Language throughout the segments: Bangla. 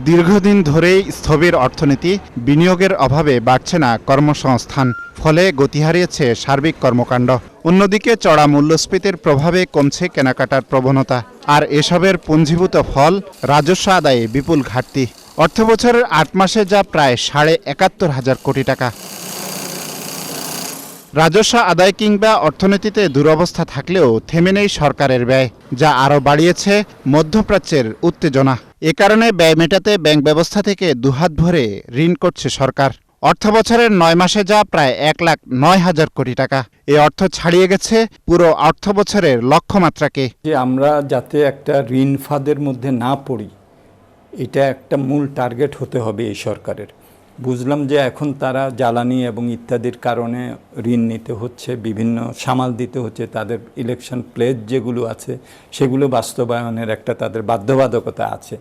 দীর্ঘদিন ধরেই স্থবির অর্থনীতি, বিনিয়োগের অভাবে বাড়ছে না কর্মসংস্থান, ফলে গতি হারিয়েছে সার্বিক কর্মকাণ্ড। অন্যদিকে চড়া মূল্যস্ফীতির প্রভাবে কমছে কেনাকাটার প্রবণতা, আর এসবের পুঞ্জীভূত ফল রাজস্ব আদায়ে বিপুল ঘাটতি। অর্থবছরের ৮ মাসে যা প্রায় ৭১,৭১ কোটি টাকা। রাজস্ব আদায় কিংবা অর্থনীতিতে দুরবস্থা থাকলেও থেমে নেই সরকারের ব্যয়, যা আরও বাড়িয়েছে মধ্যপ্রাচ্যের উত্তেজনা। এ কারণে ব্যয় মেটাতে ব্যাংক ব্যবস্থা থেকে দুহাত ভরে ঋণ করছে সরকার। অর্থবছরের ৯ মাসে যা প্রায় ১,০৯,০০০ কোটি টাকা। এ অর্থ ছাড়িয়ে গেছে পুরো অর্থবছরের লক্ষ্যমাত্রাকে। যে আমরা যাতে একটা ঋণ ফাঁদের মধ্যে না পড়ি, এটা একটা মূল টার্গেট হতে হবে এই সরকারের। বুঝলাম যে এখন তারা জ্বালানি এবং ইত্যাদির কারণে ঋণ নিতে হচ্ছে, বিভিন্ন সামাল দিতে হচ্ছে, তাদের ইলেকশন প্লেজ যেগুলো আছে সেগুলো বাস্তবায়নের একটা তাদের বাধ্যবাধকতা আছে।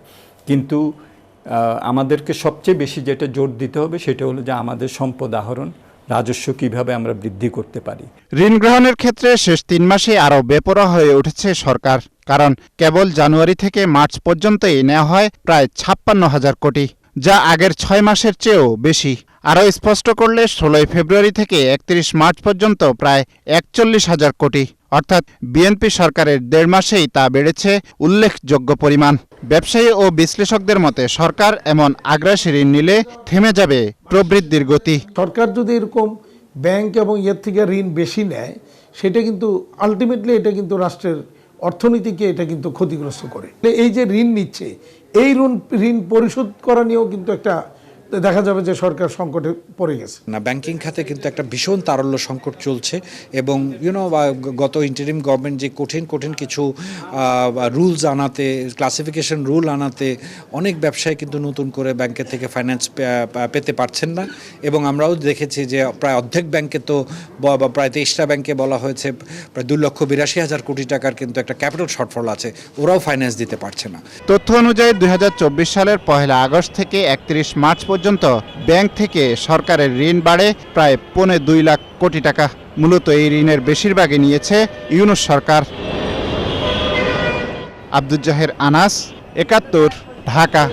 কিন্তু আমাদেরকে সবচেয়ে বেশি যেটা জোর দিতে হবে সেটা হলো যে আমাদের সম্পদ আহরণ, রাজস্ব কিভাবে আমরা বৃদ্ধি করতে পারি। ঋণ গ্রহণের ক্ষেত্রে শেষ ৩ মাসে আরও বেপরোয়া হয়ে উঠেছে সরকার, কারণ কেবল জানুয়ারি থেকে মার্চ পর্যন্তই নেওয়া হয় প্রায় ৫৬,০০০ কোটি, যা আগের ৬ মাসের চেয়েও বেশি। আরও স্পষ্ট করলে ১৬ ফেব্রুয়ারি থেকে ৩১ মার্চ পর্যন্ত প্রায় ৪১,০০০ কোটি, অর্থাৎ বিএনপি সরকারের ১.৫ মাসেই তা বেড়েছে উল্লেখযোগ্য পরিমাণ। ব্যবসায়ী ও বিশ্লেষকদের মতে সরকার এমন আগ্রাসী ঋণ নিলে থেমে যাবে প্রবৃদ্ধির গতি। সরকার যদি এরকম ব্যাংক এবং এর থেকে ঋণ বেশি নেয়, সেটা কিন্তু আলটিমেটলি এটা কিন্তু রাষ্ট্রের অর্থনীতিকে এটা কিন্তু ক্ষতিগ্রস্ত করে। এই যে ঋণ নিচ্ছে, এই ঋণ পরিশোধ করা নিয়েও কিন্তু একটা দেখা যাবে যে সরকার সংকটে পড়ে গেছে। না, ব্যাংকিং খাতে কিন্তু একটা ভীষণ তারল্য সংকট চলছে এবং গত ইন্টারিম গভর্নমেন্ট যে কঠিন কিছু রুলস আনাতে, ক্লাসিফিকেশন রুল আনাতে অনেক ব্যবসায়ী কিন্তু নতুন করে ব্যাংকের থেকে ফাইন্যান্স পেতে পারছেন না। এবং আমরাও দেখেছি যে প্রায় অর্ধেক ব্যাংকে তো প্রায় ২৩টা ব্যাংকে বলা হয়েছে প্রায় ২,৮২,০০০ কোটি টাকার কিন্তু একটা ক্যাপিটাল শর্টফল আছে, ওরাও ফাইন্যান্স দিতে পারছে না। তথ্য অনুযায়ী ২০২৪ সালের ১ আগস্ট থেকে ৩১ মার্চ পর্যন্ত ব্যাংক থেকে সরকারের ঋণ বাড়ে প্রায় ২.৫ লাখ কোটি টাকা। মূলত এই ঋণের বেশিরভাগই নিয়েছে ইউনূস সরকার। আব্দুল জাহের আনাস, ৭১, ঢাকা।